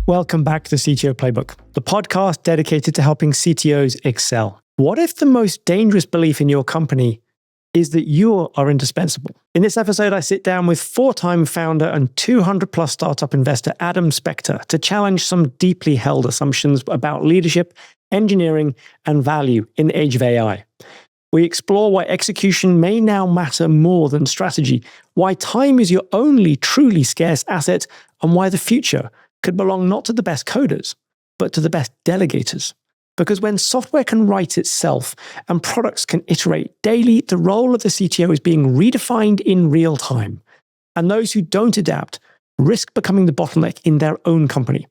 Welcome back to the CTO Playbook, the podcast dedicated to helping CTOs excel. What if the most dangerous belief in your company is that you are indispensable? In this episode, I sit down with four-time founder and 200-plus startup investor Adam Spector to challenge some deeply held assumptions about leadership, engineering, and value in the age of AI. We explore why execution may now matter more than strategy, why time is your only truly scarce asset, and why the future could belong not to the best coders, but to the best delegators. Because when software can write itself and products can iterate daily, the role of the CTO is being redefined in real time. And those who don't adapt risk becoming the bottleneck in their own company.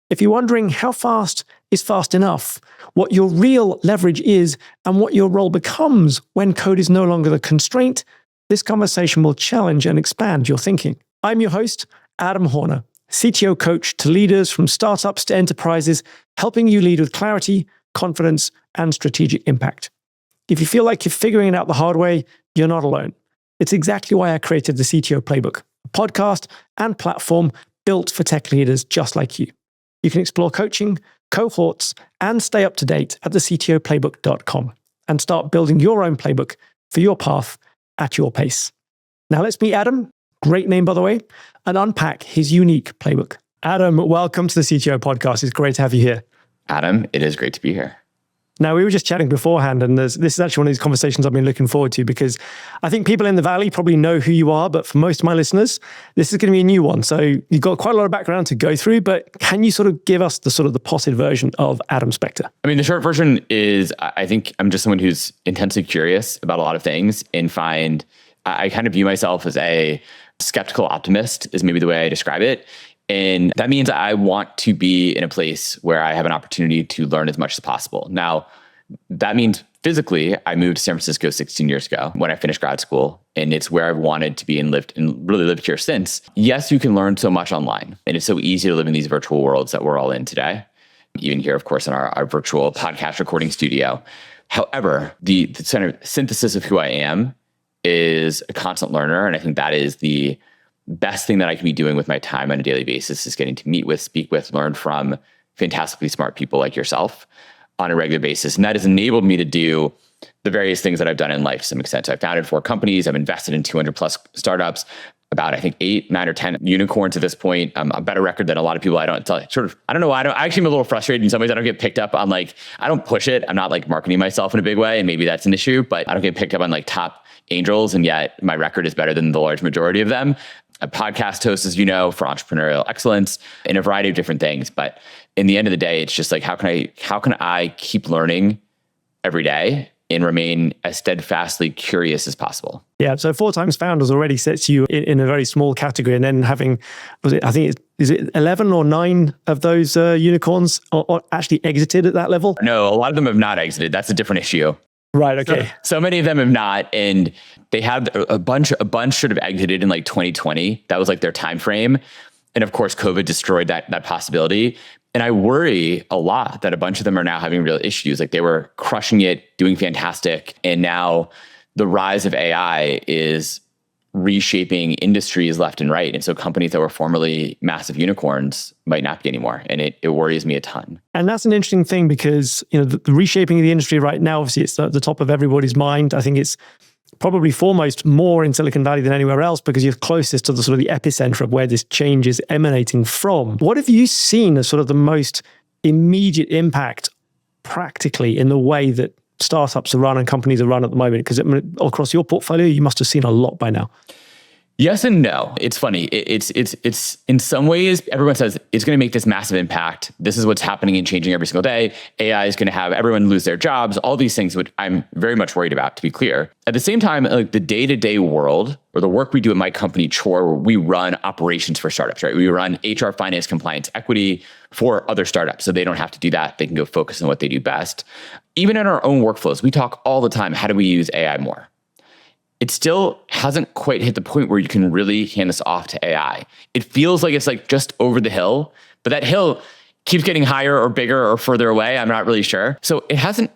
If you're wondering how fast is fast enough, what your real leverage is, and what your role becomes when code is no longer the constraint, this conversation will challenge and expand your thinking. I'm your host, Adam Horner, CTO coach to leaders from startups to enterprises, helping you lead with clarity, confidence, and strategic impact. If you feel like you're figuring it out the hard way, you're not alone. It's exactly why I created the CTO Playbook, a podcast and platform built for tech leaders just like you. You can explore coaching, cohorts, and stay up to date at thectoplaybook.com and start building your own playbook for your path at your pace. Now let's meet Adam, great name by the way, and unpack his unique playbook. Adam, welcome to the CTO podcast. It's great to have you here. Adam, it is great to be here. Now, we were just chatting beforehand, and this is actually one of these conversations I've been looking forward to because I think people in the Valley probably know who you are, but for most of my listeners, this is going to be a new one. So you've got quite a lot of background to go through, but can you sort of give us the potted version of Adam Spector? I mean, the short version is I think I'm just someone who's intensely curious about a lot of things and I kind of view myself as a skeptical optimist is maybe the way I describe it. And that means I want to be in a place where I have an opportunity to learn as much as possible. Now, that means physically, I moved to San Francisco 16 years ago when I finished grad school, and it's where I've wanted to be and really lived here since. Yes, you can learn so much online, and it's so easy to live in these virtual worlds that we're all in today, even here, of course, in our virtual podcast recording studio. However, the kind of synthesis of who I am is a constant learner, and I think that is the best thing that I can be doing with my time on a daily basis is getting to meet with, speak with, learn from fantastically smart people like yourself on a regular basis. And that has enabled me to do the various things that I've done in life to some extent. So I've founded 4 companies. I've invested in 200 plus startups, about, I think, 8, 9, or 10 unicorns at this point. A better record than a lot of people. I don't know. I actually am a little frustrated in some ways. I don't get picked up on I don't push it. I'm not marketing myself in a big way. And maybe that's an issue, but I don't get picked up on top angels. And yet my record is better than the large majority of them. A podcast host, as you know, for entrepreneurial excellence in a variety of different things. But in the end of the day, it's just how can I keep learning every day and remain as steadfastly curious as possible? Yeah. So 4 times founders already sets you in a very small category. And then having, is it 11 or 9 of those unicorns or actually exited at that level? No, a lot of them have not exited. That's a different issue. Right. Okay. So many of them have not, and they had a bunch should have exited in 2020. That was their time frame, and of course, COVID destroyed that possibility. And I worry a lot that a bunch of them are now having real issues. They were crushing it, doing fantastic, and now the rise of AI is reshaping industries left and right. And so companies that were formerly massive unicorns might not be anymore. And it worries me a ton. And that's an interesting thing because, the reshaping of the industry right now, obviously it's at the top of everybody's mind. I think it's probably foremost more in Silicon Valley than anywhere else because you're closest to the epicenter of where this change is emanating from. What have you seen as the most immediate impact practically in the way that startups are run and companies are run at the moment? Because across your portfolio, you must have seen a lot by now. Yes and no. It's funny. It's in some ways, everyone says it's going to make this massive impact. This is what's happening and changing every single day. AI is going to have everyone lose their jobs, all these things, which I'm very much worried about, to be clear. At the same time, the day-to-day world or the work we do at my company, Chore, where we run operations for startups, right? We run HR, finance, compliance, equity for other startups. So they don't have to do that. They can go focus on what they do best. Even in our own workflows, we talk all the time, how do we use AI more? It still hasn't quite hit the point where you can really hand this off to AI. It feels like it's just over the hill, but that hill keeps getting higher or bigger or further away. I'm not really sure. So it hasn't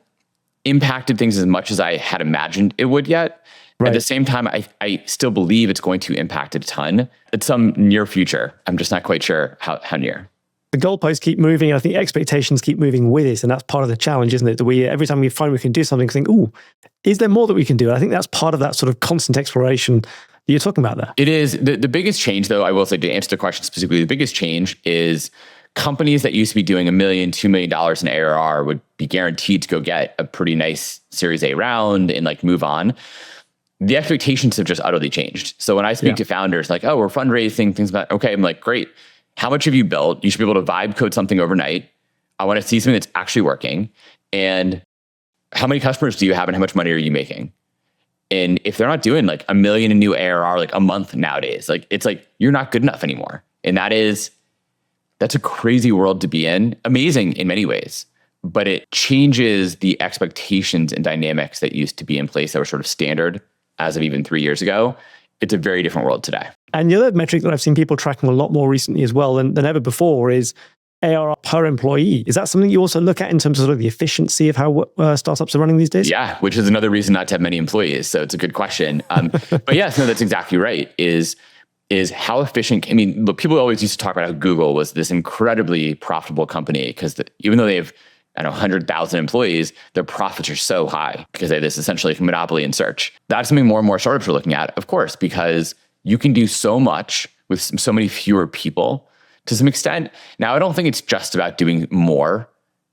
impacted things as much as I had imagined it would yet. Right. At the same time, I still believe it's going to impact a ton at some near future. I'm just not quite sure how near. the goalposts keep moving. And I think expectations keep moving with it. And that's part of the challenge, isn't it? That every time we find we can do something, think, ooh, is there more that we can do? And I think that's part of that sort of constant exploration that you're talking about there. It is. The biggest change, though, I will say, to answer the question specifically, the biggest change is companies that used to be doing $1 million, $2 million in ARR would be guaranteed to go get a pretty nice Series A round and like move on. The expectations have just utterly changed. So when I speak to founders like, oh, we're fundraising, things like that. Okay, I'm like, great. How much have you built? You should be able to vibe code something overnight. I want to see something that's actually working. And how many customers do you have and how much money are you making? And if they're not doing like $1 million in new ARR like a month nowadays, like it's like you're not good enough anymore. And that's a crazy world to be in. Amazing in many ways, but it changes the expectations and dynamics that used to be in place that were sort of standard as of even 3 years ago. It's a very different world today. And the other metric that I've seen people tracking a lot more recently as well than ever before is ARR per employee. Is that something you also look at in terms of sort of the efficiency of how startups are running these days? Yeah, which is another reason not to have many employees. So it's a good question. But yes, no, that's exactly right. Is how efficient, I mean, look, people always used to talk about how Google was this incredibly profitable company because even though they have, 100,000 employees, their profits are so high because they have this essentially monopoly in search. That's something more and more startups are looking at, of course, because you can do so much with so many fewer people to some extent. Now, I don't think it's just about doing more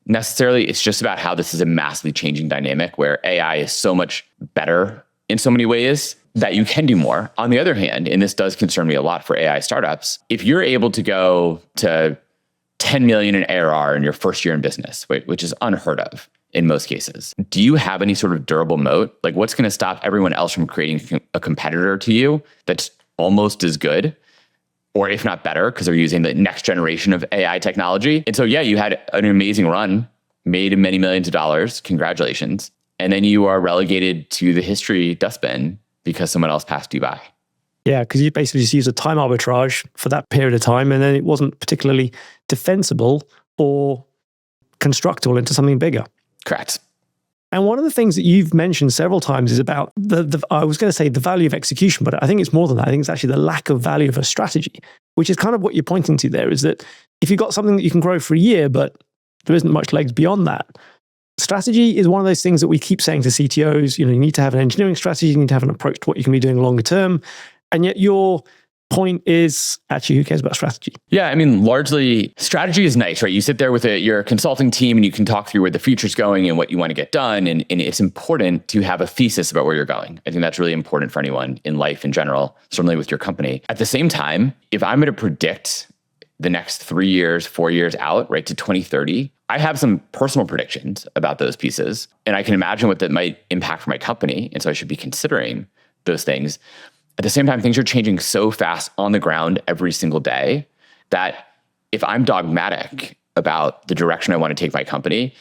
necessarily. It's just about how this is a massively changing dynamic where AI is so much better in so many ways that you can do more. On the other hand, and this does concern me a lot for AI startups, if you're able to go to 10 million in ARR in your first year in business, which is unheard of in most cases, do you have any sort of durable moat? Like what's going to stop everyone else from creating a competitor to you that's almost as good, or if not better, because they're using the next generation of AI technology? And so, yeah, you had an amazing run, made many millions of dollars. Congratulations. And then you are relegated to the history dustbin because someone else passed you by. Yeah, because you basically just use a time arbitrage for that period of time, and then it wasn't particularly defensible or constructible into something bigger. Correct. And one of the things that you've mentioned several times is about I was going to say the value of execution, but I think it's more than that. I think it's actually the lack of value of a strategy, which is kind of what you're pointing to there, is that if you've got something that you can grow for a year, but there isn't much legs beyond that, strategy is one of those things that we keep saying to CTOs, you need to have an engineering strategy, you need to have an approach to what you can be doing longer term. And yet your point is, actually, who cares about strategy? Yeah, I mean, largely strategy is nice, right? You sit there with your consulting team and you can talk through where the future's going and what you want to get done. And it's important to have a thesis about where you're going. I think that's really important for anyone in life in general, certainly with your company. At the same time, if I'm going to predict the next 3 years, 4 years out, right, to 2030, I have some personal predictions about those pieces. And I can imagine what that might impact for my company. And so I should be considering those things. At the same time, things are changing so fast on the ground every single day that if I'm dogmatic about the direction I want to take my company,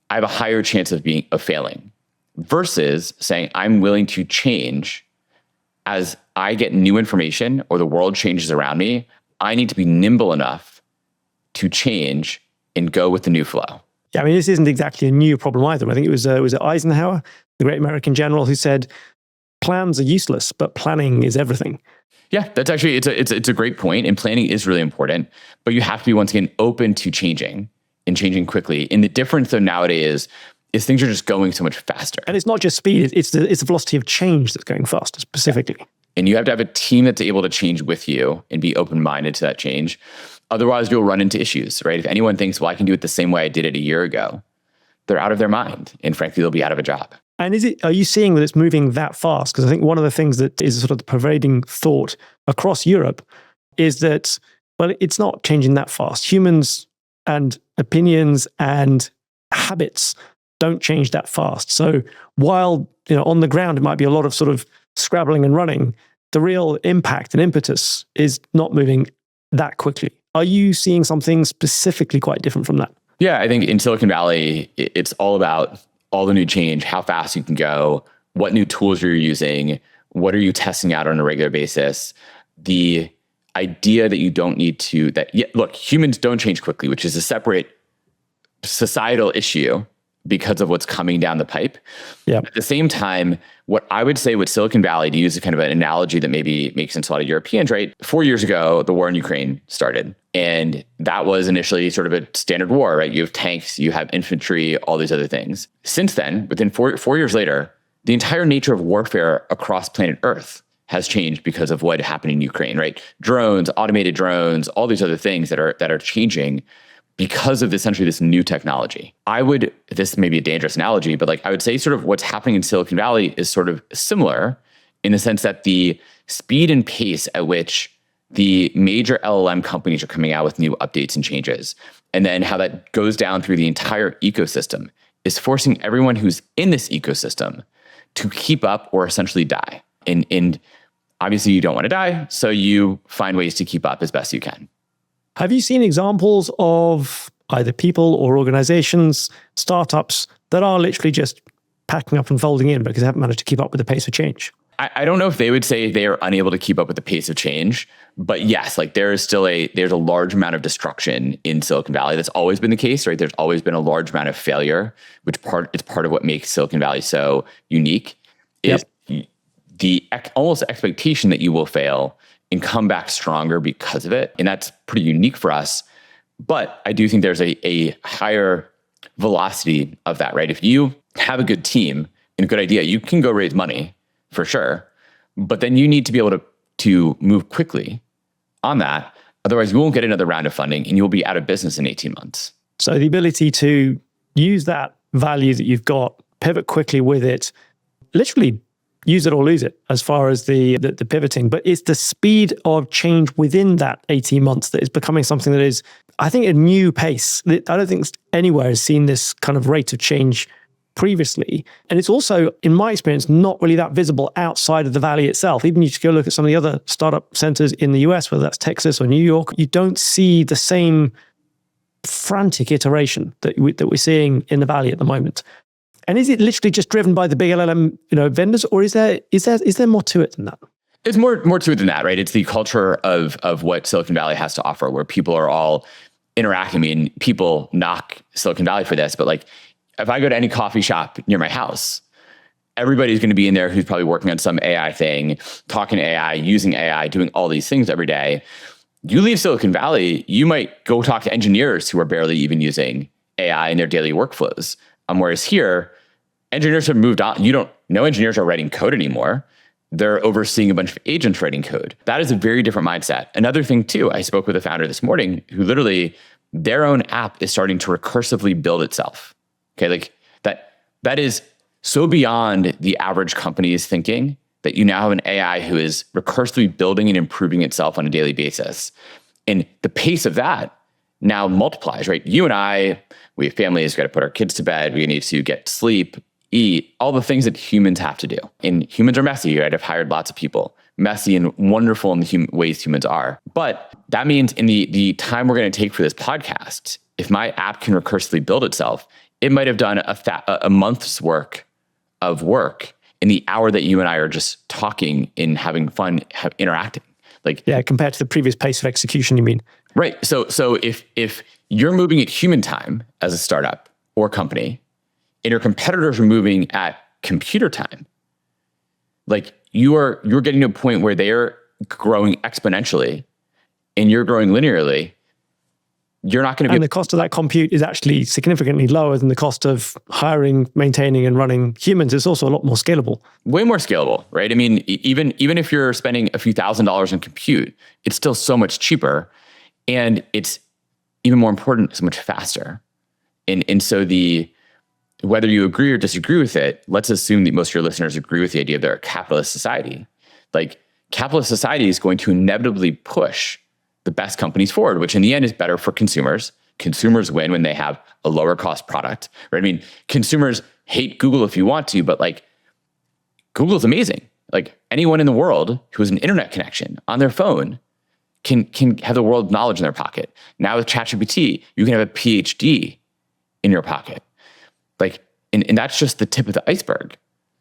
I have a higher chance of failing versus saying I'm willing to change as I get new information or the world changes around me. I need to be nimble enough to change and go with the new flow. Yeah, I mean, this isn't exactly a new problem either. I think it was Eisenhower, the great American general, who said, plans are useless, but planning is everything. Yeah, that's actually, it's a great point. And planning is really important, but you have to be, once again, open to changing and changing quickly. And the difference though nowadays is things are just going so much faster. And it's not just speed, it's the velocity of change that's going faster specifically. Yeah. And you have to have a team that's able to change with you and be open-minded to that change. Otherwise, you'll run into issues, right? If anyone thinks, well, I can do it the same way I did it a year ago, they're out of their mind. And frankly, they'll be out of a job. And are you seeing that it's moving that fast? Because I think one of the things that is sort of the pervading thought across Europe is that, well, it's not changing that fast. Humans and opinions and habits don't change that fast. So while, on the ground, it might be a lot of sort of scrabbling and running, the real impact and impetus is not moving that quickly. Are you seeing something specifically quite different from that? Yeah, I think in Silicon Valley, it's all about all the new change, how fast you can go, what new tools you're using, what are you testing out on a regular basis. The idea that you don't need to, look, humans don't change quickly, which is a separate societal issue, because of what's coming down the pipe. Yeah. At the same time, what I would say with Silicon Valley, to use a kind of an analogy that maybe makes sense to a lot of Europeans, right? 4 years ago, the war in Ukraine started. And that was initially sort of a standard war, right? You have tanks, you have infantry, all these other things. Since then, within four years later, the entire nature of warfare across planet Earth has changed because of what happened in Ukraine, right? Drones, automated drones, all these other things that are changing because of essentially this new technology. This may be a dangerous analogy, but I would say sort of what's happening in Silicon Valley is sort of similar in the sense that the speed and pace at which the major LLM companies are coming out with new updates and changes, and then how that goes down through the entire ecosystem, is forcing everyone who's in this ecosystem to keep up or essentially die. And obviously you don't want to die, so you find ways to keep up as best you can. Have you seen examples of either people or organizations, startups that are literally just packing up and folding in because they haven't managed to keep up with the pace of change? I don't know if they would say they are unable to keep up with the pace of change, but yes, there's a large amount of destruction in Silicon Valley. That's always been the case, right? There's always been a large amount of failure, which it's part of what makes Silicon Valley so unique. Is the almost expectation that you will fail and come back stronger because of it. And that's pretty unique for us. But I do think there's a higher velocity of that, right? If you have a good team and a good idea, you can go raise money for sure. But then you need to be able to move quickly on that. Otherwise, you won't get another round of funding and you'll be out of business in 18 months. So the ability to use that value that you've got, pivot quickly with it, literally use it or lose it as far as the pivoting. But it's the speed of change within that 18 months that is becoming something that is, I think, a new pace. I don't think anywhere has seen this kind of rate of change previously. And it's also, in my experience, not really that visible outside of the Valley itself. Even if you go look at some of the other startup centers in the US, whether that's Texas or New York, you don't see the same frantic iteration that we're seeing in the Valley at the moment. And is it literally just driven by the big LLM, vendors, or is there more to it than that? It's more to it than that, right? It's the culture of what Silicon Valley has to offer, where people are all interacting. I mean, people knock Silicon Valley for this, but if I go to any coffee shop near my house, everybody's going to be in there who's probably working on some AI thing, talking AI, using AI, doing all these things every day. You leave Silicon Valley, you might go talk to engineers who are barely even using AI in their daily workflows. Whereas here, engineers have moved on. No engineers are writing code anymore. They're overseeing a bunch of agents writing code. That is a very different mindset. Another thing too, I spoke with a founder this morning who literally, their own app is starting to recursively build itself. Okay, that is so beyond the average company's thinking that you now have an AI who is recursively building and improving itself on a daily basis. And the pace of that now multiplies, right? You and I, we have families, we've got to put our kids to bed, we need to get sleep, eat, all the things that humans have to do. And humans are messy, right? I've hired lots of people. Messy and wonderful in the ways humans are. But that means in the time we're going to take for this podcast, if my app can recursively build itself, it might have done a month's work of work in the hour that you and I are just talking and having fun, interacting. Compared to the previous pace of execution, you mean? Right. So if you're moving at human time as a startup or company, and your competitors are moving at computer time, you're getting to a point where they're growing exponentially and you're growing linearly, you're not going to be... And the cost of that compute is actually significantly lower than the cost of hiring, maintaining, and running humans. It's also a lot more scalable. Way more scalable, right? I mean, even if you're spending a few $1,000s in compute, it's still so much cheaper. And it's even more important, so much faster. And so whether you agree or disagree with it, let's assume that most of your listeners agree with the idea that they're a capitalist society. Capitalist society is going to inevitably push the best companies forward, which in the end is better for consumers. Consumers win when they have a lower cost product, right? I mean, consumers hate Google if you want to, but Google's amazing. Anyone in the world who has an internet connection on their phone can have the world's knowledge in their pocket. Now with ChatGPT, you can have a PhD in your pocket. And that's just the tip of the iceberg.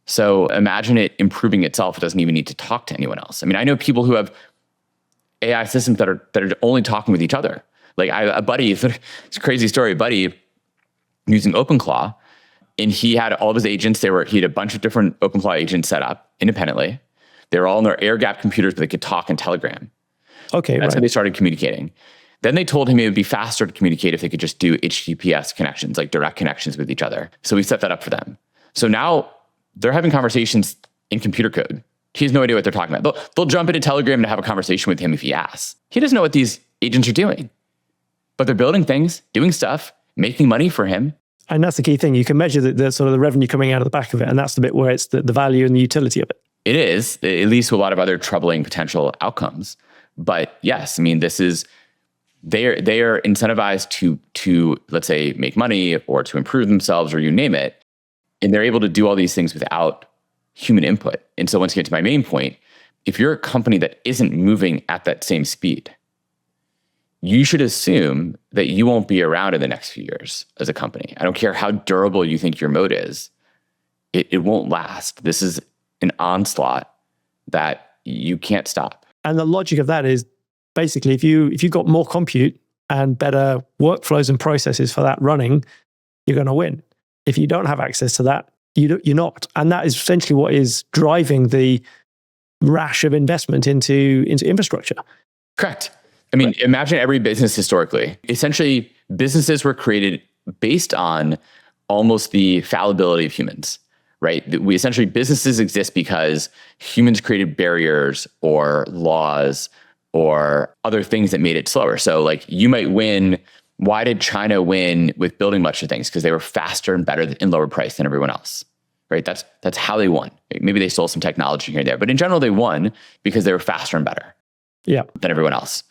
So imagine it improving itself. It doesn't even need to talk to anyone else. I mean, I know people who have AI systems that are only talking with each other. I have a buddy, it's a crazy story, a buddy using OpenClaw And he had all of his agents. He had a bunch of different OpenFlow agents set up independently. They were all in their air-gapped computers, but they could talk in Telegram. Okay, That's how they started communicating. Then they told him it would be faster to communicate if they could just do HTTPS connections, like direct connections with each other. So we set that up for them. So now they're having conversations in computer code. He has no idea what they're talking about. They'll jump into Telegram to have a conversation with him if he asks. He doesn't know what these agents are doing, but they're building things, doing stuff, making money for him. And that's the key thing. You can measure the sort of the revenue coming out of the back of it. And that's the bit where it's the value and the utility of it. It is, at least with a lot of other troubling potential outcomes. But yes, I mean, they are incentivized to let's say make money or to improve themselves or you name it, and they're able to do all these things without human input. And so once you get to my main point, if you're a company that isn't moving at that same speed, you should assume that you won't be around in the next few years as a company. I don't care how durable you think your moat is, it won't last. This is an onslaught that you can't stop. And the logic of that is basically if you've got more compute and better workflows and processes for that running, you're going to win. If you don't have access to that, you're not. And that is essentially what is driving the rash of investment into infrastructure. Correct. I mean, imagine every business historically. Essentially, businesses were created based on almost the fallibility of humans, right? Businesses exist because humans created barriers or laws or other things that made it slower. So like you might win. Why did China win with building much of things? Because they were faster and better and lower price than everyone else, right? That's how they won. Maybe they stole some technology here and there, but in general, they won because they were faster and better than everyone else.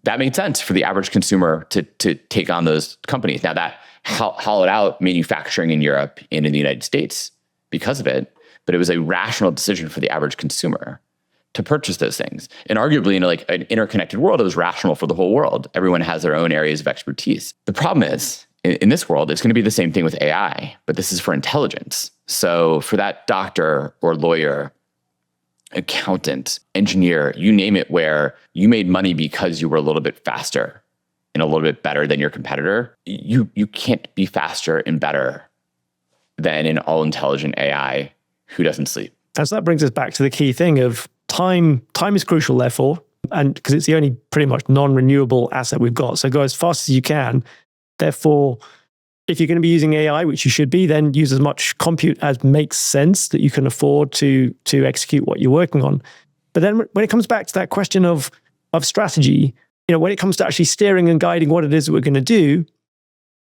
That made sense for the average consumer to take on those companies. Now that hollowed out manufacturing in Europe and in the United States because of it, but it was a rational decision for the average consumer to purchase those things. And arguably in like an interconnected world, it was rational for the whole world. Everyone has their own areas of expertise. The problem is in this world, it's going to be the same thing with AI, but this is for intelligence. So for that doctor or lawyer, accountant, engineer, you name it, where you made money because you were a little bit faster and a little bit better than your competitor, you can't be faster and better than an all-intelligent AI who doesn't sleep. And so that brings us back to the key thing of time. Time is crucial, therefore, and because it's the only pretty much non-renewable asset we've got. So go as fast as you can. Therefore, if you're going to be using AI, which you should be, then use as much compute as makes sense that you can afford to execute what you're working on. But then when it comes back to that question of strategy, when it comes to actually steering and guiding what it is that we're going to do,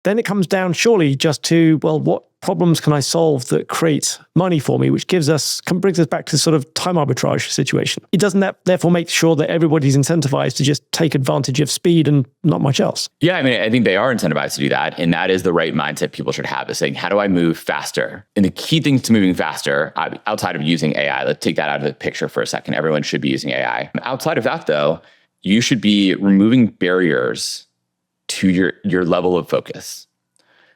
then it comes down surely just to, well, what problems can I solve that create money for me, which brings us back to sort of time arbitrage situation. It doesn't therefore make sure that everybody's incentivized to just take advantage of speed and not much else. Yeah, I mean, I think they are incentivized to do that. And that is the right mindset people should have, is saying, how do I move faster? And the key things to moving faster, outside of using AI, let's take that out of the picture for a second. Everyone should be using AI. Outside of that, though, you should be removing barriers to your level of focus.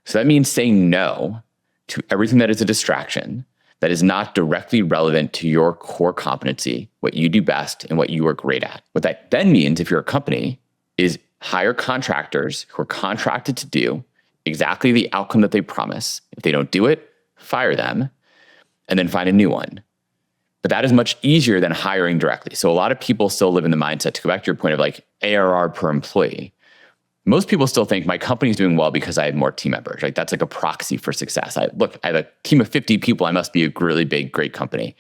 So that means saying no to everything that is a distraction, that is not directly relevant to your core competency, what you do best and what you are great at. What that then means, if you're a company, is hire contractors who are contracted to do exactly the outcome that they promise. If they don't do it, fire them, and then find a new one. But that is much easier than hiring directly. So a lot of people still live in the mindset, to go back to your point of like ARR per employee. Most people still think my company's doing well because I have more team members. Like that's like a proxy for success. I have a team of 50 people. I must be a really big, great company.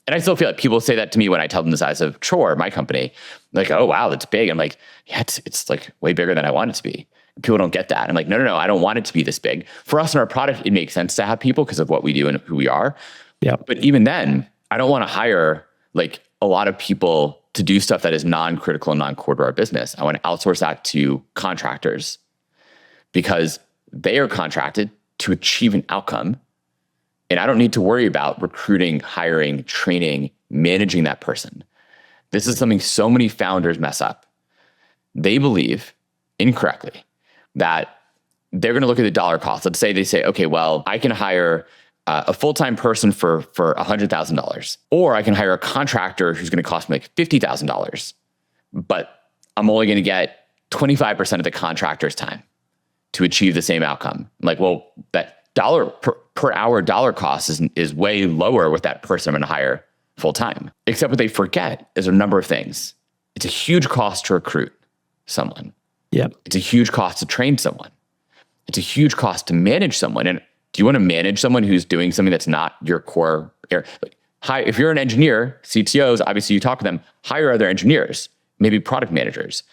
And I still feel like people say that to me when I tell them the size of Chore, my company. Like, oh, wow, that's big. I'm like, yeah, it's like way bigger than I want it to be. People don't get that. I'm like, no, I don't want it to be this big. For us and our product, it makes sense to have people because of what we do and who we are. Yeah. But even then, I don't want to hire like a lot of people to do stuff that is non-critical and non-core to our business. I want to outsource that to contractors because they are contracted to achieve an outcome. And I don't need to worry about recruiting, hiring, training, managing that person. This is something so many founders mess up. They believe incorrectly that they're going to look at the dollar cost. Let's say they say, okay, well, I can hire a full-time person for $100,000, or I can hire a contractor who's going to cost me like $50,000, but I'm only going to get 25% of the contractor's time to achieve the same outcome. I'm like, well, per hour dollar cost is way lower with that person I'm going to hire full time. Except what they forget is a number of things. It's a huge cost to recruit someone. Yep. It's a huge cost to train someone. It's a huge cost to manage someone. And do you want to manage someone who's doing something that's not your core area? If you're an engineer, CTOs, obviously you talk to them, hire other engineers, maybe product managers.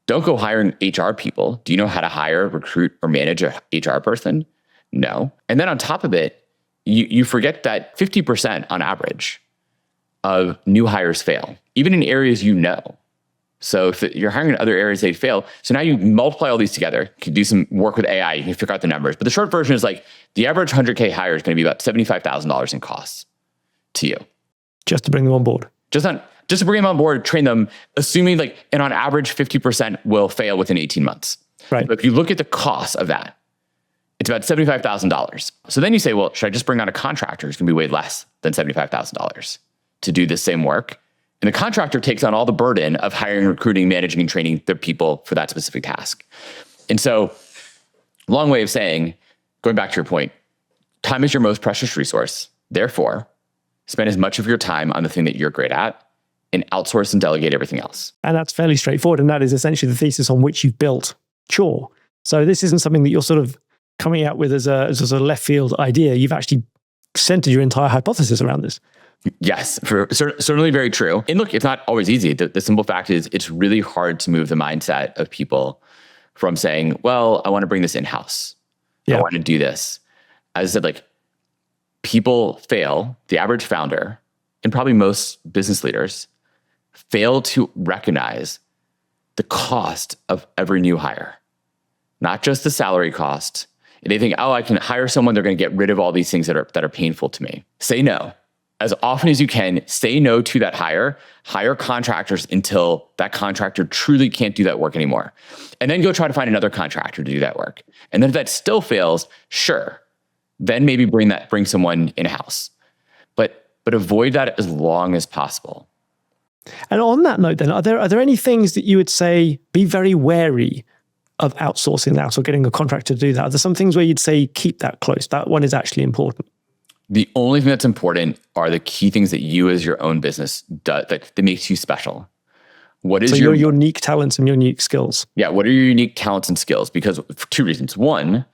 Don't go hiring HR people. Do you know how to hire, recruit, or manage a HR person? No. And then on top of it, you forget that 50% on average of new hires fail, even in areas you know. So if you're hiring in other areas, they fail. So now you multiply all these together, you can do some work with AI, you can figure out the numbers. But the short version is like the average 100K hire is going to be about $75,000 in costs to you. Just to bring them on board. Just to bring them on board, train them, assuming and on average, 50% will fail within 18 months. Right. But if you look at the cost of that, it's about $75,000. So then you say, well, should I just bring on a contractor who's going to be way less than $75,000 to do the same work? And the contractor takes on all the burden of hiring, recruiting, managing, and training their people for that specific task. And so, long way of saying, going back to your point, time is your most precious resource. Therefore, spend as much of your time on the thing that you're great at and outsource and delegate everything else. And that's fairly straightforward. And that is essentially the thesis on which you've built Chore. So this isn't something that you're sort of coming out with as a left field idea. You've actually centered your entire hypothesis around this. Yes, certainly very true. And look, it's not always easy. The simple fact is it's really hard to move the mindset of people from saying, well, I want to bring this in-house. I want to do this. As I said, people fail, the average founder, and probably most business leaders, fail to recognize the cost of every new hire, not just the salary cost. And they think, oh, I can hire someone, they're going to get rid of all these things that are painful to me. Say no. As often as you can, say no to that hire contractors until that contractor truly can't do that work anymore. And then go try to find another contractor to do that work. And then if that still fails, sure, then maybe bring someone in-house. But avoid that as long as possible. And on that note then, are there any things that you would say be very wary of outsourcing that or getting a contractor to do that? Are there some things where you'd say keep that close? That one is actually important. The only thing that's important are the key things that you as your own business does that makes you special. What is your unique talents and your unique skills? Yeah, what are your unique talents and skills? Because for two reasons. One,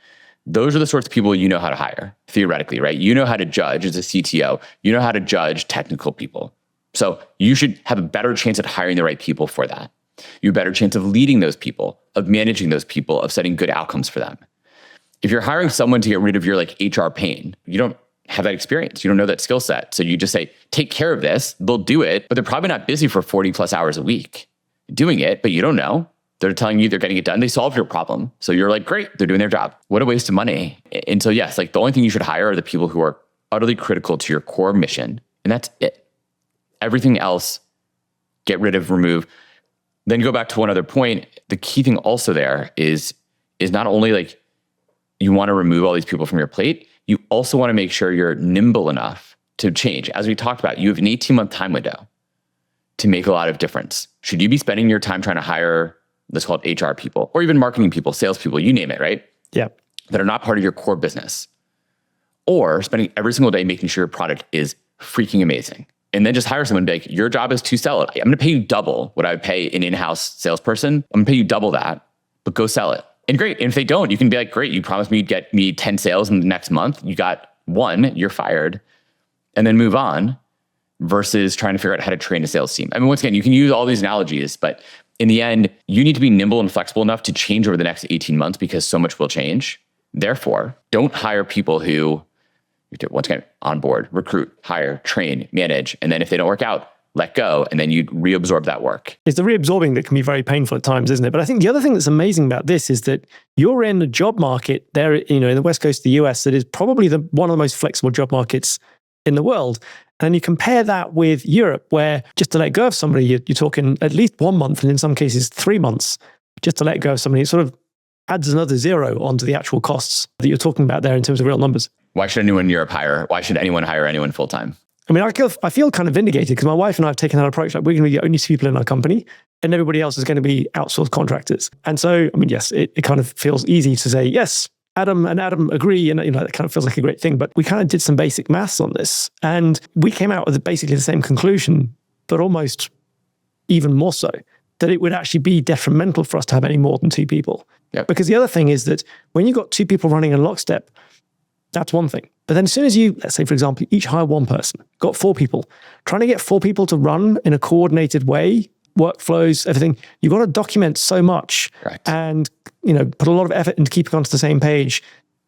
those are the sorts of people you know how to hire, theoretically, right? You know how to judge as a CTO. You know how to judge technical people. So you should have a better chance at hiring the right people for that. You have a better chance of leading those people, of managing those people, of setting good outcomes for them. If you're hiring someone to get rid of your HR pain, you don't have that experience. You don't know that skill set. So you just say, take care of this. They'll do it, but they're probably not busy for 40 plus hours a week doing it, but you don't know. They're telling you they're getting it done. They solved your problem. So you're like, great, they're doing their job. What a waste of money. And so yes, the only thing you should hire are the people who are utterly critical to your core mission. And that's it. Everything else, get rid of, remove. Then go back to one other point. The key thing also there is not only you want to remove all these people from your plate, you also want to make sure you're nimble enough to change. As we talked about, you have an 18-month time window to make a lot of difference. Should you be spending your time trying to hire, let's call it HR people, or even marketing people, sales people, you name it, right? Yeah. That are not part of your core business. Or spending every single day making sure your product is freaking amazing. And then just hire someone and be like, your job is to sell it. I'm going to pay you double what I would pay an in-house salesperson. I'm going to pay you double that, but go sell it. And great. And if they don't, you can be like, great, you promised me you'd get me 10 sales in the next month. You got one, you're fired, and then move on versus trying to figure out how to train a sales team. I mean, once again, you can use all these analogies, but in the end, you need to be nimble and flexible enough to change over the next 18 months because so much will change. Therefore, don't hire people who, once again, onboard, recruit, hire, train, manage, and then if they don't work out, let go, and then you reabsorb that work. It's the reabsorbing that can be very painful at times, isn't it? But I think the other thing that's amazing about this is that you're in a job market there, in the West Coast of the US that is probably one of the most flexible job markets in the world. And you compare that with Europe, where just to let go of somebody, you're talking at least 1 month, and in some cases 3 months, just to let go of somebody. It sort of adds another zero onto the actual costs that you're talking about there in terms of real numbers. Why should anyone in Europe hire? Why should anyone hire anyone full-time? I mean, I feel kind of vindicated because my wife and I have taken that approach. We're going to be the only two people in our company and everybody else is going to be outsourced contractors. And so, I mean, yes, it kind of feels easy to say, yes, Adam and Adam agree, and that kind of feels like a great thing, but we kind of did some basic maths on this, and we came out with basically the same conclusion, but almost even more so, that it would actually be detrimental for us to have any more than 2 people. Yep. Because the other thing is that when you've got 2 people running in lockstep, that's one thing. But then as soon as you, let's say, for example, each hire 1 person, got 4 people, trying to get 4 people to run in a coordinated way, workflows, everything, you've got to document so much. Correct. And put a lot of effort into keeping onto the same page,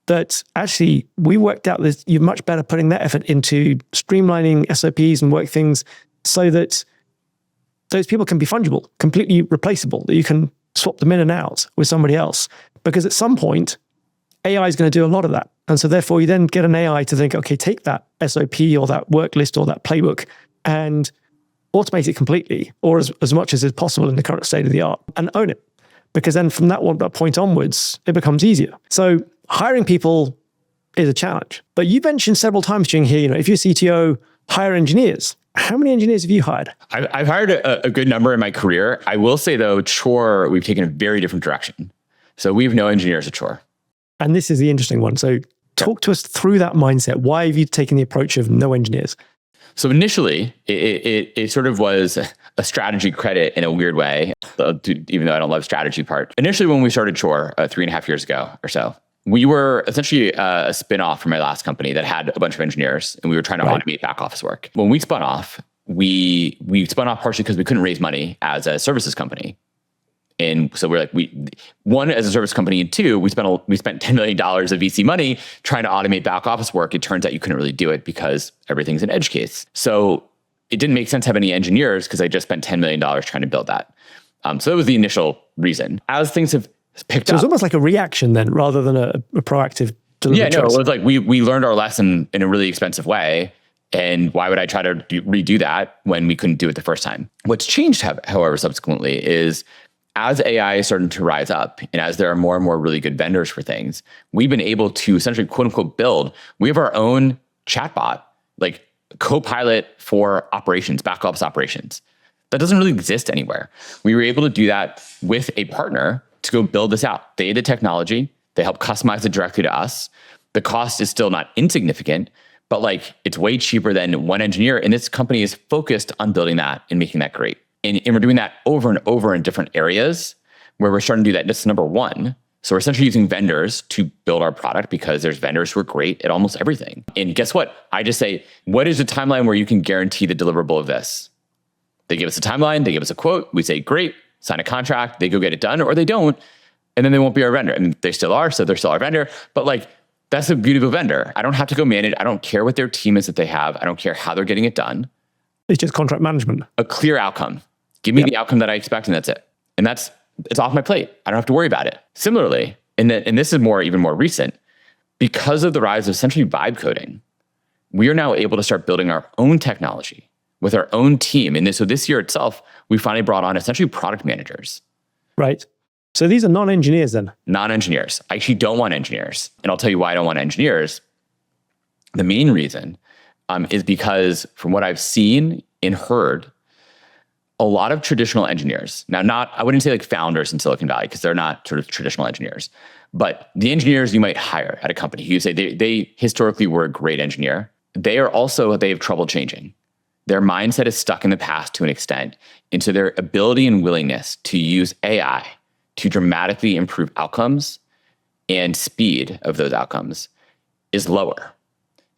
that actually we worked out that you're much better putting that effort into streamlining SOPs and work things so that those people can be fungible, completely replaceable, that you can swap them in and out with somebody else. Because at some point, AI is going to do a lot of that. And so therefore you then get an AI to think, okay, take that SOP or that work list or that playbook and automate it completely, or as much as is possible in the current state of the art, and own it. Because then from that point onwards, it becomes easier. So hiring people is a challenge. But you mentioned several times during here, if you're CTO, hire engineers. How many engineers have you hired? I've hired a good number in my career. I will say though, Chore, we've taken a very different direction. So we have no engineers at Chore. And this is the interesting one. So talk to us through that mindset. Why have you taken the approach of no engineers? So initially, it sort of was a strategy credit in a weird way, even though I don't love strategy part. Initially, when we started Chore 3.5 years ago or so, we were essentially a spin-off from my last company that had a bunch of engineers, and we were trying to automate back office work. When we spun off, we spun off partially because we couldn't raise money as a services company. And so we're like, one, as a service company, and 2, we spent $10 million of VC money trying to automate back office work. It turns out you couldn't really do it because everything's an edge case. So it didn't make sense to have any engineers because I just spent $10 million trying to build that. So that was the initial reason. As things have picked up. So it's almost like a reaction then, rather than a proactive delivery choice. It was like we learned our lesson in a really expensive way. And why would I try to redo that when we couldn't do it the first time? What's changed, however, subsequently is, as AI is starting to rise up and as there are more and more really good vendors for things, we've been able to essentially quote unquote build. We have our own chatbot, like Copilot for operations, back office operations. That doesn't really exist anywhere. We were able to do that with a partner to go build this out. They had the technology, they help customize it directly to us. The cost is still not insignificant, but like it's way cheaper than one engineer. And this company is focused on building that and making that great. And we're doing that over and over in different areas where we're starting to do that. This is number one. So we're essentially using vendors to build our product because there's vendors who are great at almost everything. And guess what? I just say, what is the timeline where you can guarantee the deliverable of this? They give us a timeline, they give us a quote, we say, great, sign a contract, they go get it done, or they don't, and then they won't be our vendor. I mean, they still are, so they're still our vendor, but like, that's the beauty of a vendor. I don't have to go manage, I don't care what their team is that they have, I don't care how they're getting it done. It's just contract management. A clear outcome. Give me the outcome that I expect, and that's it. And it's off my plate. I don't have to worry about it. Similarly, and this is even more recent, because of the rise of essentially vibe coding, we are now able to start building our own technology with our own team. And so this year itself, we finally brought on essentially product managers. Right. So these are non-engineers then? Non-engineers. I actually don't want engineers. And I'll tell you why I don't want engineers. The main reason is because from what I've seen and heard, a lot of traditional engineers, now I wouldn't say like founders in Silicon Valley because they're not sort of traditional engineers, but the engineers you might hire at a company, you say they historically were a great engineer. They have trouble changing. Their mindset is stuck in the past to an extent. And so their ability and willingness to use AI to dramatically improve outcomes and speed of those outcomes is lower.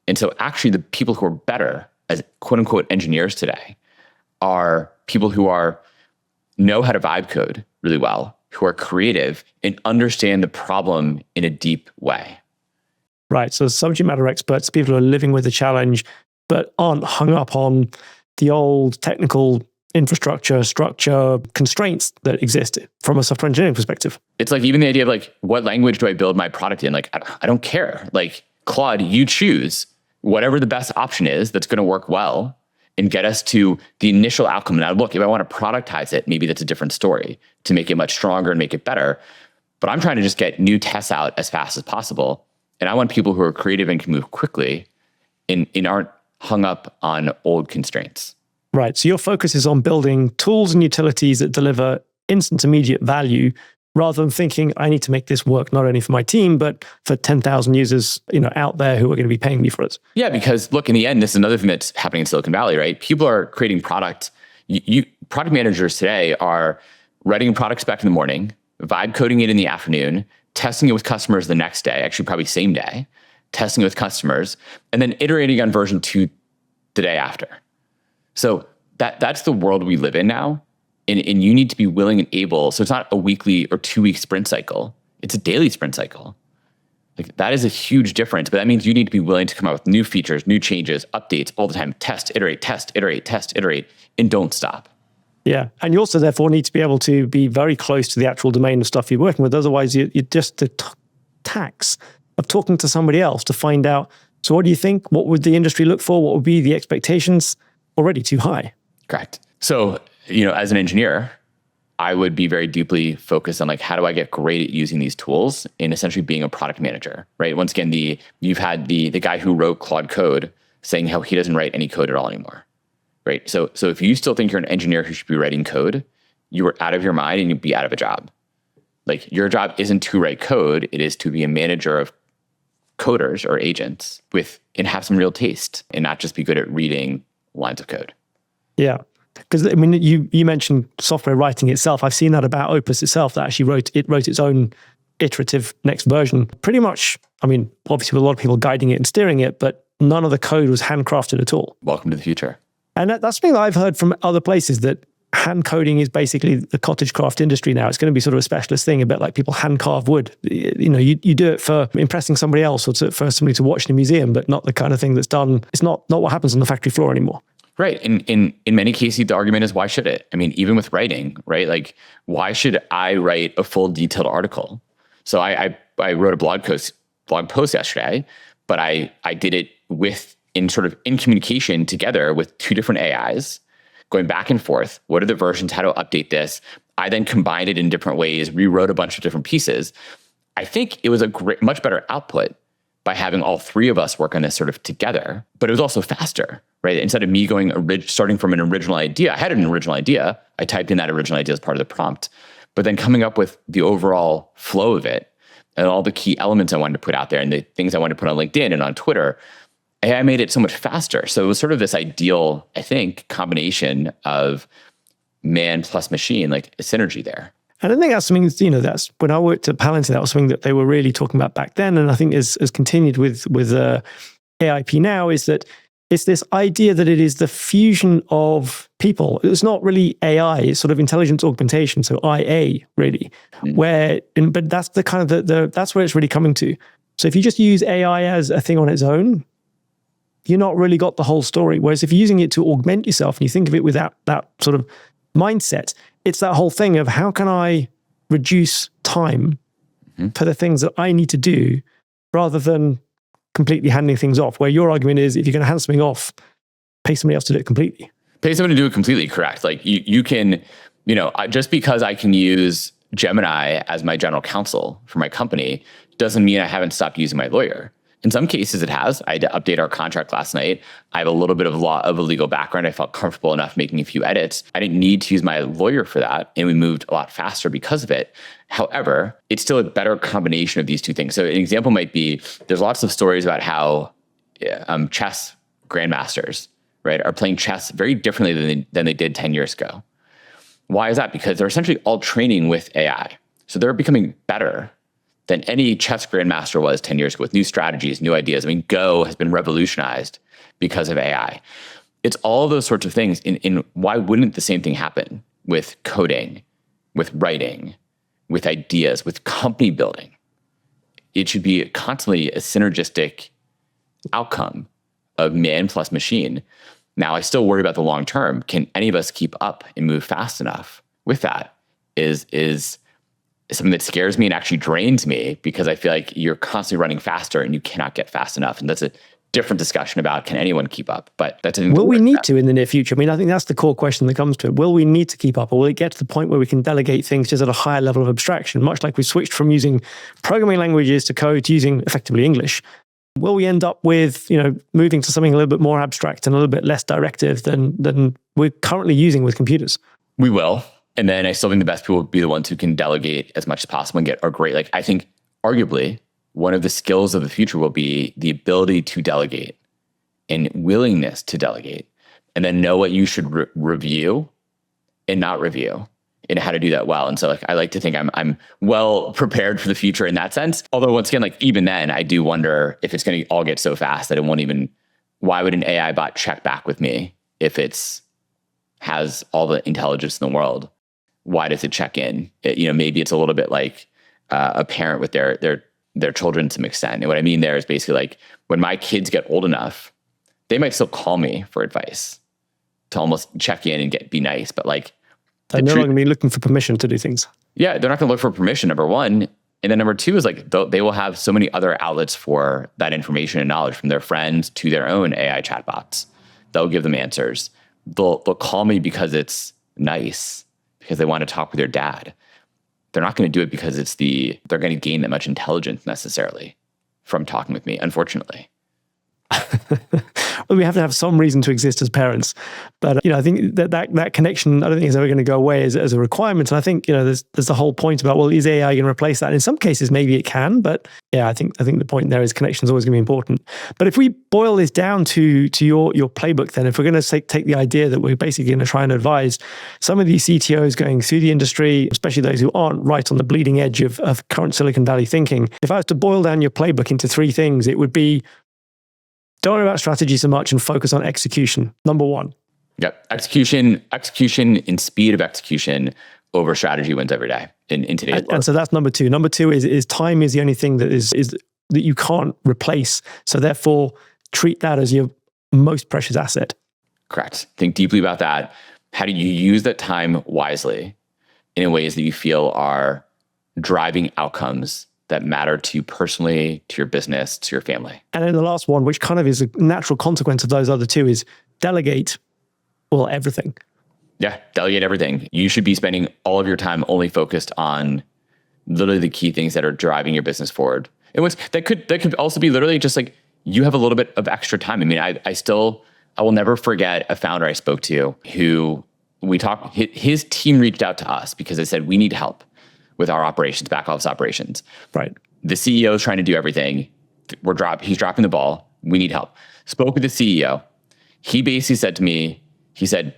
And so actually the people who are better as quote unquote engineers today are people who know how to vibe code really well, who are creative and understand the problem in a deep way. Right. So subject matter experts, people who are living with the challenge, but aren't hung up on the old technical infrastructure, structure, constraints that exist from a software engineering perspective. It's like even the idea of like, what language do I build my product in? Like, I don't care. Like Claude, you choose whatever the best option is that's going to work well and get us to the initial outcome. Now, look, if I want to productize it, maybe that's a different story to make it much stronger and make it better. But I'm trying to just get new tests out as fast as possible. And I want people who are creative and can move quickly and aren't hung up on old constraints. Right. So your focus is on building tools and utilities that deliver instant, immediate value rather than thinking, I need to make this work not only for my team, but for 10,000 users, out there who are going to be paying me for it. Yeah, because look, in the end, this is another thing that's happening in Silicon Valley, right? People are creating product. Product managers today are writing a product spec in the morning, vibe coding it in the afternoon, testing it with customers the next day, actually probably same day, testing it with customers, and then iterating on version 2 the day after. So that's the world we live in now. And you need to be willing and able. So it's not a weekly or 2-week sprint cycle. It's a daily sprint cycle. Like that is a huge difference. But that means you need to be willing to come out with new features, new changes, updates all the time. Test, iterate, test, iterate, test, iterate, and don't stop. Yeah. And you also therefore need to be able to be very close to the actual domain of stuff you're working with. Otherwise, you're just the tax of talking to somebody else to find out, so what do you think? What would the industry look for? What would be the expectations? Already too high. Correct. So, as an engineer, I would be very deeply focused on how do I get great at using these tools and essentially being a product manager, right? Once again, you've had the guy who wrote Claude Code saying how he doesn't write any code at all anymore, right? So if you still think you're an engineer who should be writing code, you are out of your mind and you'd be out of a job. Your job isn't to write code, it is to be a manager of coders or agents and have some real taste and not just be good at reading lines of code. Yeah. Because you mentioned software writing itself. I've seen that about Opus itself, that actually wrote its own iterative next version. Pretty much, obviously with a lot of people guiding it and steering it, but none of the code was handcrafted at all. Welcome to the future. And that's something that I've heard from other places, that hand coding is basically the cottage craft industry now. It's going to be sort of a specialist thing, a bit like people hand carve wood. You do it for impressing somebody else or for somebody to watch in a museum, but not the kind of thing that's done. It's not what happens on the factory floor anymore. Right. In many cases, the argument is, why should it? Even with writing, right? Why should I write a full detailed article? So I wrote a blog post yesterday, but I did it in communication together with 2 different AIs, going back and forth. What are the versions? How to update this? I then combined it in different ways, rewrote a bunch of different pieces. I think it was a much better output by having all 3 of us work on this together, but it was also faster, right? Instead of me starting from an original idea, I had an original idea. I typed in that original idea as part of the prompt, but then coming up with the overall flow of it and all the key elements I wanted to put out there and the things I wanted to put on LinkedIn and on Twitter, AI made it so much faster. So it was this ideal, I think, combination of man plus machine, a synergy there. And I think that's something, that's when I worked at Palantir, that was something that they were really talking about back then. And I think has continued with AIP now, is that it's this idea that it is the fusion of people. It's not really AI, it's sort of intelligence augmentation. So IA really, but that's the kind of that's where it's really coming to. So if you just use AI as a thing on its own, you're not really got the whole story. Whereas if you're using it to augment yourself and you think of it with that sort of mindset, it's that whole thing of how can I reduce time for the things that I need to do rather than completely handing things off, where your argument is, if you're going to hand something off, pay somebody else to do it completely. Pay somebody to do it completely, correct. You can, just because I can use Gemini as my general counsel for my company doesn't mean I haven't stopped using my lawyer. In some cases it has. I had to update our contract last night. I have a little bit of a legal background. I felt comfortable enough making a few edits. I didn't need to use my lawyer for that, and we moved a lot faster because of it. However, it's still a better combination of these 2 things. So an example might be, there's lots of stories about how chess grandmasters, right, are playing chess very differently than they did 10 years ago. Why is that? Because they're essentially all training with AI. So they're becoming better than any chess grandmaster was 10 years ago, with new strategies, new ideas. Go has been revolutionized because of AI. It's all those sorts of things. And why wouldn't the same thing happen with coding, with writing, with ideas, with company building? It should be constantly a synergistic outcome of man plus machine. Now, I still worry about the long term. Can any of us keep up and move fast enough with that? Is something that scares me and actually drains me, because I feel like you're constantly running faster and you cannot get fast enough. And that's a different discussion about, can anyone keep up? But that's will we need to in the near future? I think that's the core question that comes to it. Will we need to keep up, or will it get to the point where we can delegate things just at a higher level of abstraction, much like we switched from using programming languages to code to using effectively English? Will we end up with, moving to something a little bit more abstract and a little bit less directive than we're currently using with computers? We will. And then I still think the best people will be the ones who can delegate as much as possible and get are great. Like I think arguably one of the skills of the future will be the ability to delegate and willingness to delegate, and then know what you should review and not review, and how to do that well. And so like I like to think I'm well prepared for the future in that sense. Although once again, like even then, I do wonder if it's going to all get so fast that it won't even. Why would an AI bot check back with me if it's has all the intelligence in the world? Why does it check in? Maybe it's a little bit like a parent with their children to some extent. And what I mean there is basically like when my kids get old enough, they might still call me for advice to almost check in and be nice. But like, they're no longer going to be looking for permission to do things. Yeah, they're not going to look for permission, number one. And then number two is like they will have so many other outlets for that information and knowledge, from their friends to their own AI chatbots. They'll give them answers. They'll call me because it's nice, because they want to talk with their dad. They're not going to do it because they're going to gain that much intelligence necessarily from talking with me, unfortunately. Well, we have to have some reason to exist as parents, but I think that connection, I don't think is ever going to go away as a requirement. And I think there's the whole point about, well, is AI going to replace that? And in some cases, maybe it can, but yeah, I think the point there is connection is always going to be important. But if we boil this down to your playbook, then if we're going to take the idea that we're basically going to try and advise some of these CTOs going through the industry, especially those who aren't right on the bleeding edge of current Silicon Valley thinking, if I was to boil down your playbook into three things, it would be: don't worry about strategy so much and focus on execution. Number one. Yep. Execution and speed of execution over strategy wins every day in today's world. And so that's number two. Number two is time is the only thing that is that you can't replace. So therefore, treat that as your most precious asset. Correct. Think deeply about that. How do you use that time wisely in ways that you feel are driving outcomes that matter to you personally, to your business, to your family? And then the last one, which kind of is a natural consequence of those other two, is delegate, well, everything. Yeah, delegate everything. You should be spending all of your time only focused on literally the key things that are driving your business forward. And that could also be literally just like you have a little bit of extra time. I mean, I will never forget a founder I spoke to who his team reached out to us because they said, we need help with our operations, back office operations. Right. The CEO is trying to do everything. He's dropping the ball. We need help. Spoke with the CEO. He basically said to me, he said,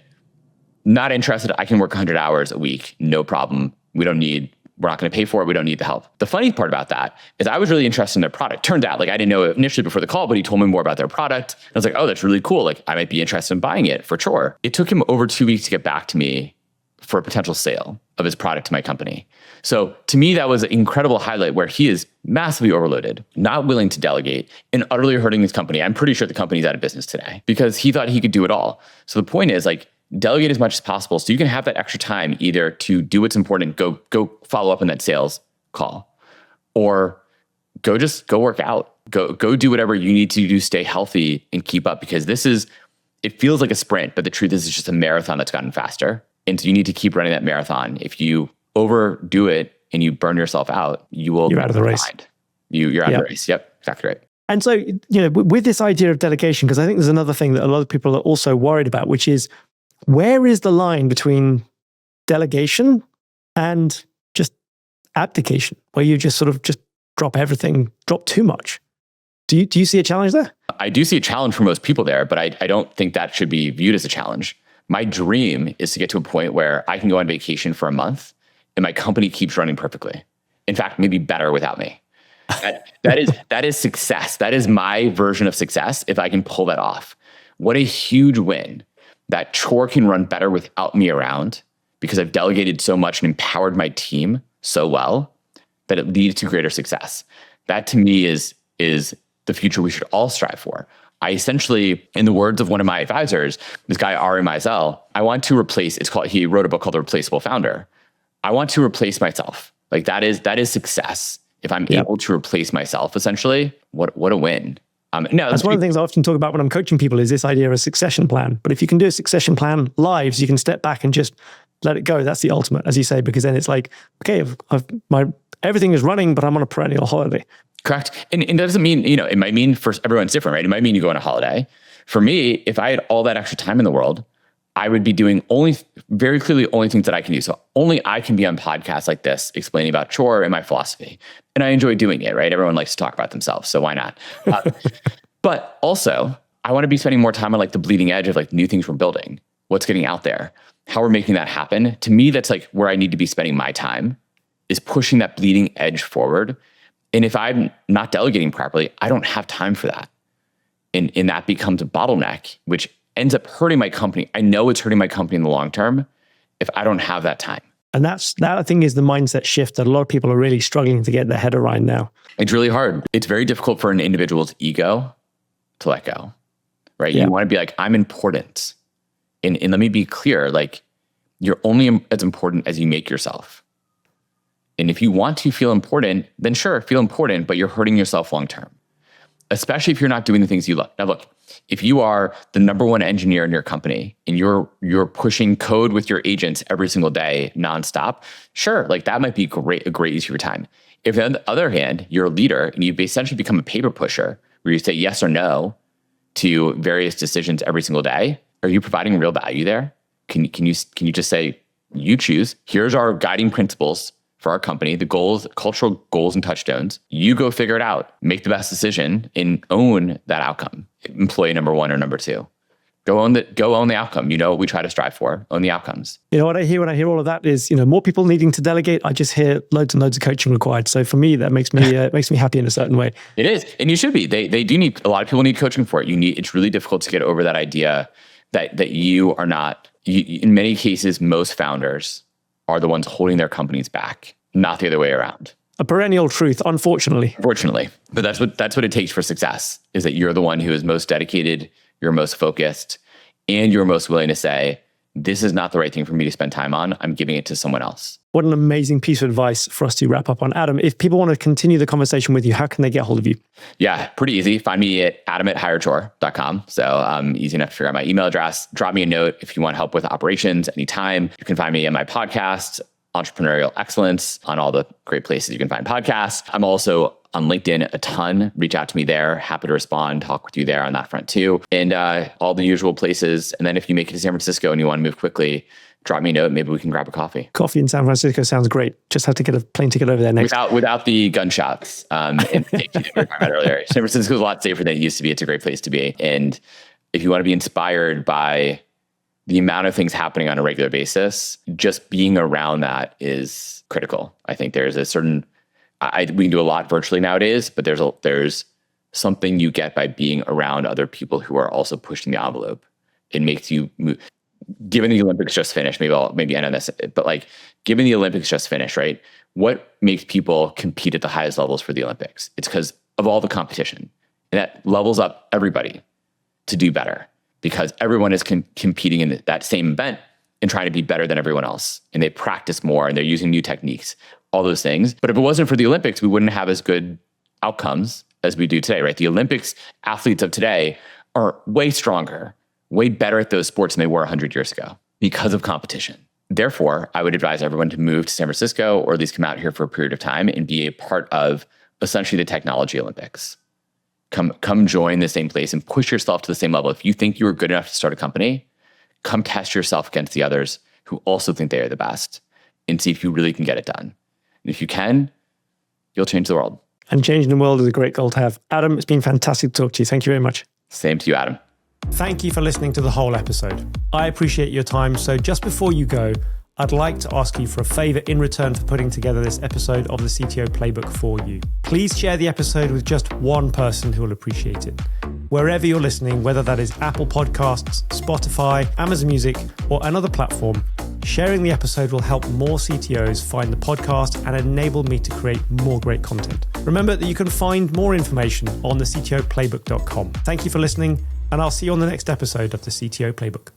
not interested. I can work 100 hours a week. No problem. We're not going to pay for it. We don't need the help. The funny part about that is I was really interested in their product. Turned out, like I didn't know it initially before the call, but he told me more about their product. And I was like, oh, that's really cool. Like I might be interested in buying it for sure. It took him over 2 weeks to get back to me for a potential sale of his product to my company. So to me, that was an incredible highlight where he is massively overloaded, not willing to delegate, and utterly hurting his company. I'm pretty sure the company's out of business today because he thought he could do it all. So the point is like, delegate as much as possible so you can have that extra time either to do what's important, go follow up on that sales call, or go work out, go do whatever you need to do, stay healthy and keep up, because it feels like a sprint, but the truth is it's just a marathon that's gotten faster. And so you need to keep running that marathon. If you overdo it and you burn yourself out, you're out of the race. You're out of the race. Yep, exactly right. And so, with this idea of delegation, because I think there's another thing that a lot of people are also worried about, which is where is the line between delegation and just abdication, where you just sort of just drop everything, drop too much? Do you see a challenge there? I do see a challenge for most people there, but I don't think that should be viewed as a challenge. My dream is to get to a point where I can go on vacation for a month and my company keeps running perfectly. In fact, maybe better without me. That is success. That is my version of success if I can pull that off. What a huge win. That chore can run better without me around because I've delegated so much and empowered my team so well that it leads to greater success. That to me is the future we should all strive for. I essentially, in the words of one of my advisors, this guy, Ari Meisel, he wrote a book called The Replaceable Founder. I want to replace myself. Like that is success. If I'm able to replace myself, essentially, what a win. That's one of the things I often talk about when I'm coaching people is this idea of a succession plan. But if you can do a succession plan live, you can step back and just let it go. That's the ultimate, as you say, because then it's like, okay, everything is running, but I'm on a perennial holiday. Correct. And that doesn't mean, it might mean for everyone's different, right? It might mean you go on a holiday. For me, if I had all that extra time in the world, I would be doing very clearly only things that I can do. So only I can be on podcasts like this, explaining about Chore and my philosophy. And I enjoy doing it, right? Everyone likes to talk about themselves, so why not? But also, I want to be spending more time on like the bleeding edge of like new things we're building, what's getting out there, how we're making that happen. To me, that's like where I need to be spending my time, is pushing that bleeding edge forward. And if I'm not delegating properly, I don't have time for that. And that becomes a bottleneck, which ends up hurting my company. I know it's hurting my company in the long term if I don't have that time. And that, I think, is the mindset shift that a lot of people are really struggling to get their head around now. It's really hard. It's very difficult for an individual's ego to let go, right? Yeah. You want to be like, I'm important. And let me be clear, like, you're only as important as you make yourself. And if you want to feel important, then sure, feel important, but you're hurting yourself long term, especially if you're not doing the things you love. Now, look, if you are the number one engineer in your company and you're pushing code with your agents every single day nonstop, sure, like that might be a great use of your time. If on the other hand, you're a leader and you've essentially become a paper pusher where you say yes or no to various decisions every single day, are you providing real value there? Can you just say, you choose, here's our guiding principles for our company, the goals, cultural goals and touchstones. You go figure it out, make the best decision and own that outcome. Employee number one or number two. Go own the outcome. You know what we try to strive for, own the outcomes. You know what I hear when I hear all of that is, more people needing to delegate. I just hear loads and loads of coaching required. So for me, that makes me happy in a certain way. It is. And you should be. They do need, a lot of people need coaching for it. It's really difficult to get over that idea that you are not, in many cases, most founders are the ones holding their companies back, not the other way around. A perennial truth, unfortunately. Unfortunately. But that's what it takes for success, is that you're the one who is most dedicated, you're most focused, and you're most willing to say, this is not the right thing for me to spend time on. I'm giving it to someone else. What an amazing piece of advice for us to wrap up on. Adam, if people want to continue the conversation with you, how can they get hold of you? Yeah, pretty easy. Find me at adam@hirechore.com. So easy enough to figure out my email address. Drop me a note if you want help with operations anytime. You can find me on my podcast, Entrepreneurial Excellence, on all the great places you can find podcasts. I'm also on LinkedIn a ton. Reach out to me there. Happy to respond, talk with you there on that front too. And all the usual places. And then if you make it to San Francisco and you want to move quickly, drop me a note. Maybe we can grab a coffee. Coffee in San Francisco sounds great. Just have to get a plane ticket over there next. Without the gunshots and safety that we were talking about earlier. San Francisco is a lot safer than it used to be. It's a great place to be. And if you want to be inspired by the amount of things happening on a regular basis, just being around that is critical. I think there's a certain, we can do a lot virtually nowadays, but there's something you get by being around other people who are also pushing the envelope. It makes you move. Given the Olympics just finished, maybe end on this, but like, given the Olympics just finished, right? What makes people compete at the highest levels for the Olympics? It's because of all the competition, and that levels up everybody to do better, because everyone is competing in that same event and trying to be better than everyone else. And they practice more and they're using new techniques, all those things. But if it wasn't for the Olympics, we wouldn't have as good outcomes as we do today, right? The Olympics athletes of today are way stronger, way better at those sports than they were 100 years ago because of competition. Therefore, I would advise everyone to move to San Francisco, or at least come out here for a period of time and be a part of essentially the technology Olympics. Come join the same place and push yourself to the same level. If you think you are good enough to start a company, come test yourself against the others who also think they are the best, and see if you really can get it done. And if you can, you'll change the world. And changing the world is a great goal to have. Adam, it's been fantastic to talk to you. Thank you very much. Same to you, Adam. Thank you for listening to the whole episode. I appreciate your time. So just before you go, I'd like to ask you for a favor in return for putting together this episode of the CTO Playbook for you. Please share the episode with just one person who will appreciate it. Wherever you're listening, whether that is Apple Podcasts, Spotify, Amazon Music, or another platform, sharing the episode will help more CTOs find the podcast and enable me to create more great content. Remember that you can find more information on the CTOplaybook.com. Thank you for listening, and I'll see you on the next episode of the CTO Playbook.